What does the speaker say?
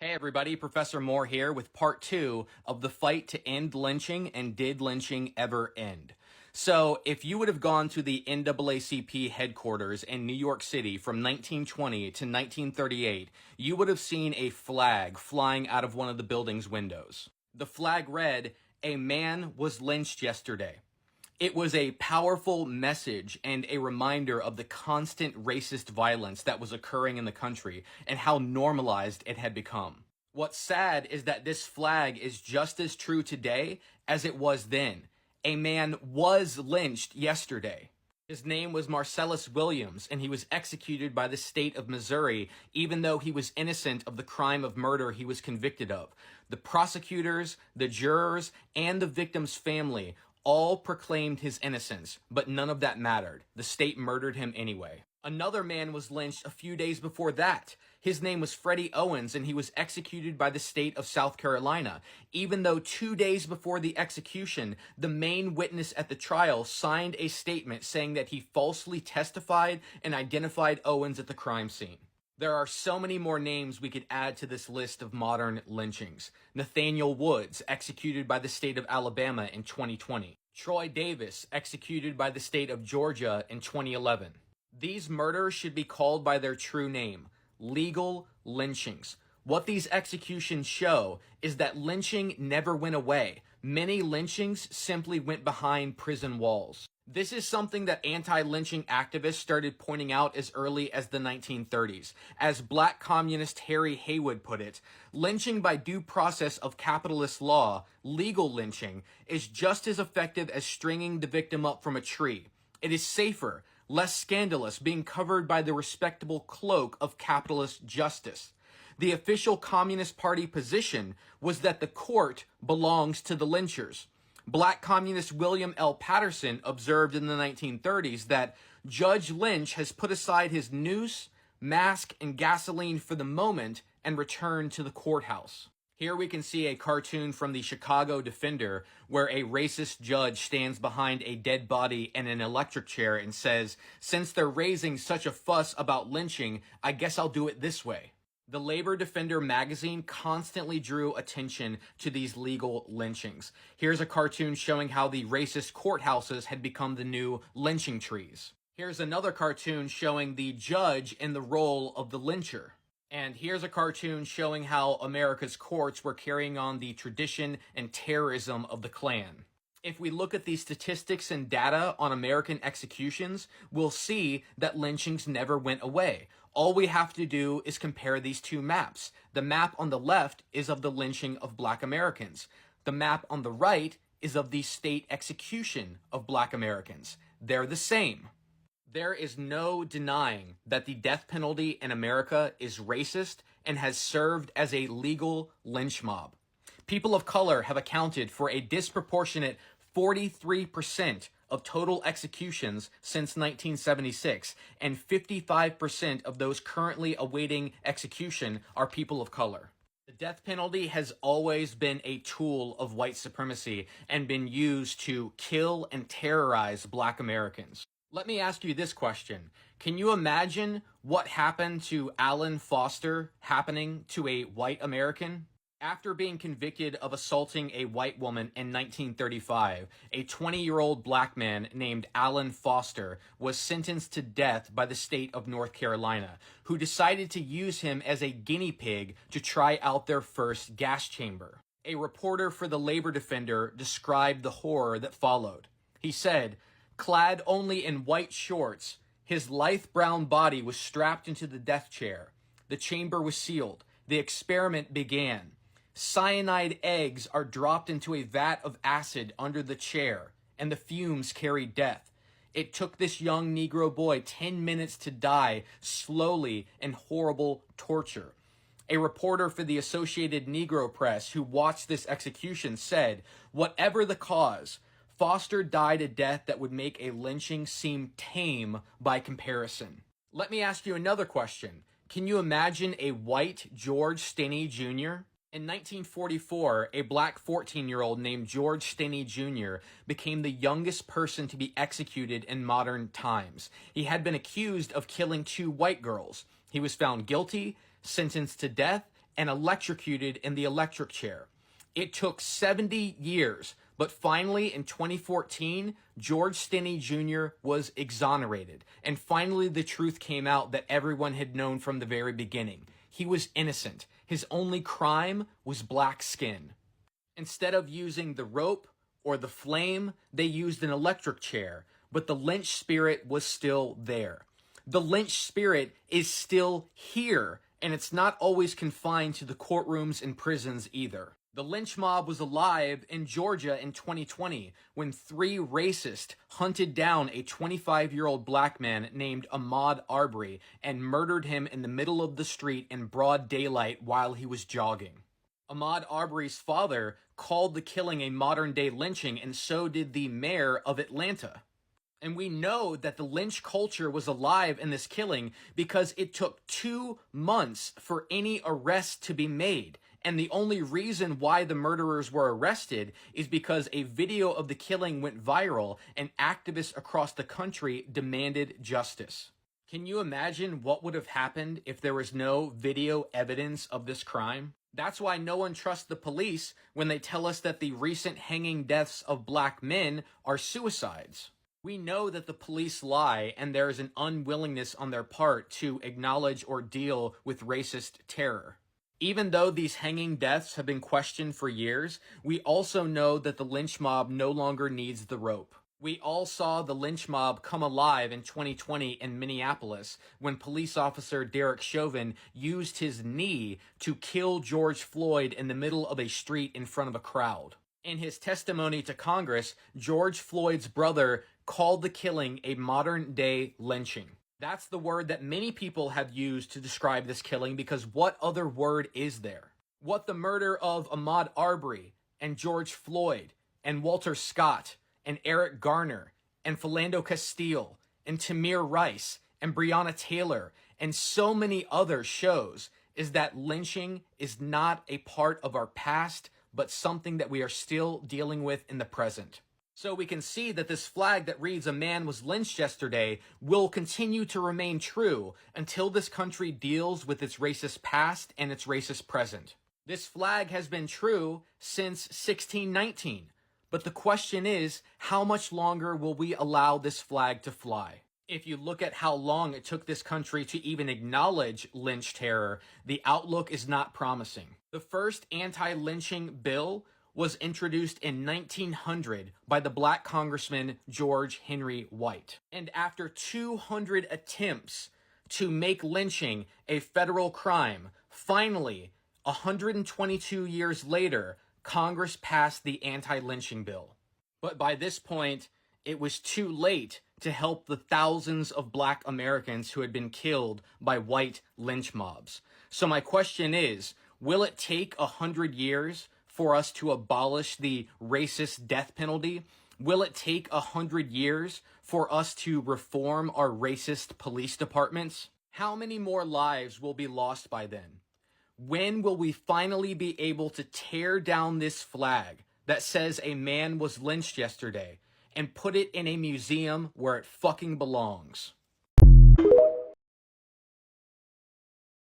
Hey everybody, Professor Moore here with part 2 of the fight to end lynching and did lynching ever end? So, if you would have gone to the NAACP headquarters in New York City from 1920 to 1938, you would have seen a flag flying out of one of the building's windows. The flag read, "A man was lynched yesterday." It was a powerful message and a reminder of the constant racist violence that was occurring in the country and how normalized it had become. What's sad is that this flag is just as true today as it was then. A man was lynched yesterday. His name was Marcellus Williams, and he was executed by the state of Missouri, even though he was innocent of the crime of murder he was convicted of. The prosecutors, the jurors, and the victim's family all proclaimed his innocence, but none of that mattered. The state murdered him anyway. Another man was lynched a few days before that. His name was Freddie Owens, and he was executed by the state of South Carolina, even though 2 days before the execution, the main witness at the trial signed a statement saying that he falsely testified and identified Owens at the crime scene. There are so many more names we could add to this list of modern lynchings. Nathaniel Woods, executed by the state of Alabama in 2020. Troy Davis, executed by the state of Georgia in 2011. These murders should be called by their true name, legal lynchings. What these executions show is that lynching never went away. Many lynchings simply went behind prison walls. This is something that anti-lynching activists started pointing out as early as the 1930s. As black communist Harry Haywood put it, lynching by due process of capitalist law, legal lynching, is just as effective as stringing the victim up from a tree. It is safer, less scandalous, being covered by the respectable cloak of capitalist justice. The official Communist Party position was that the court belongs to the lynchers. Black communist William L. Patterson observed in the 1930s that Judge Lynch has put aside his noose, mask, and gasoline for the moment and returned to the courthouse. Here we can see a cartoon from the Chicago Defender where a racist judge stands behind a dead body in an electric chair and says, "Since they're raising such a fuss about lynching, I guess I'll do it this way." The Labor Defender magazine constantly drew attention to these legal lynchings. Here's a cartoon showing how the racist courthouses had become the new lynching trees. Here's another cartoon showing the judge in the role of the lyncher. And here's a cartoon showing how America's courts were carrying on the tradition and terrorism of the Klan. If we look at the statistics and data on American executions, we'll see that lynchings never went away. All we have to do is compare these two maps. The map on the left is of the lynching of black Americans. The map on the right is of the state execution of black Americans. They're the same. There is no denying that the death penalty in America is racist and has served as a legal lynch mob. People of color have accounted for a disproportionate 43% of total executions since 1976, and 55% of those currently awaiting execution are people of color. The death penalty has always been a tool of white supremacy and been used to kill and terrorize black Americans. Let me ask you this question. Can you imagine what happened to Alan Foster happening to a white American? After being convicted of assaulting a white woman in 1935, a 20-year-old black man named Alan Foster was sentenced to death by the state of North Carolina, who decided to use him as a guinea pig to try out their first gas chamber. A reporter for the Labor Defender described the horror that followed. He said, "Clad only in white shorts, his lithe brown body was strapped into the death chair. The chamber was sealed. The experiment began. Cyanide eggs are dropped into a vat of acid under the chair, and the fumes carry death. It took this young Negro boy 10 minutes to die slowly in horrible torture." A reporter for the Associated Negro Press who watched this execution said, "Whatever the cause, Foster died a death that would make a lynching seem tame by comparison." Let me ask you another question. Can you imagine a white George Stinney Jr.? In 1944, a black 14-year-old named George Stinney Jr. became the youngest person to be executed in modern times. He had been accused of killing 2 white girls. He was found guilty, sentenced to death, and electrocuted in the electric chair. It took 70 years, but finally in 2014, George Stinney Jr. was exonerated. And finally the truth came out that everyone had known from the very beginning. He was innocent. His only crime was black skin. Instead of using the rope or the flame, they used an electric chair, but the lynch spirit was still there. The lynch spirit is still here, and it's not always confined to the courtrooms and prisons either. The lynch mob was alive in Georgia in 2020 when 3 racists hunted down a 25-year-old black man named Ahmaud Arbery and murdered him in the middle of the street in broad daylight while he was jogging. Ahmaud Arbery's father called the killing a modern-day lynching, and so did the mayor of Atlanta. And we know that the lynch culture was alive in this killing because it took 2 months for any arrest to be made. And the only reason why the murderers were arrested is because a video of the killing went viral and activists across the country demanded justice. Can you imagine what would have happened if there was no video evidence of this crime? That's why no one trusts the police when they tell us that the recent hanging deaths of black men are suicides. We know that the police lie, and there is an unwillingness on their part to acknowledge or deal with racist terror. Even though these hanging deaths have been questioned for years, we also know that the lynch mob no longer needs the rope. We all saw the lynch mob come alive in 2020 in Minneapolis when police officer Derek Chauvin used his knee to kill George Floyd in the middle of a street in front of a crowd. In his testimony to Congress, George Floyd's brother called the killing a modern-day lynching. That's the word that many people have used to describe this killing, because what other word is there? What the murder of Ahmaud Arbery and George Floyd and Walter Scott and Eric Garner and Philando Castile and Tamir Rice and Breonna Taylor and so many others shows is that lynching is not a part of our past, but something that we are still dealing with in the present. So we can see that this flag that reads "A man was lynched yesterday" will continue to remain true until this country deals with its racist past and its racist present. This flag has been true since 1619, but the question is, how much longer will we allow this flag to fly? If you look at how long it took this country to even acknowledge lynch terror, the outlook is not promising. The first anti-lynching bill was introduced in 1900 by the black congressman George Henry White. And after 200 attempts to make lynching a federal crime, finally, 122 years later, Congress passed the anti-lynching bill. But by this point, it was too late to help the thousands of black Americans who had been killed by white lynch mobs. So my question is, will it take 100 years for us to abolish the racist death penalty? Will it take 100 years for us to reform our racist police departments? How many more lives will be lost by then? When will we finally be able to tear down this flag that says a man was lynched yesterday and put it in a museum where it fucking belongs?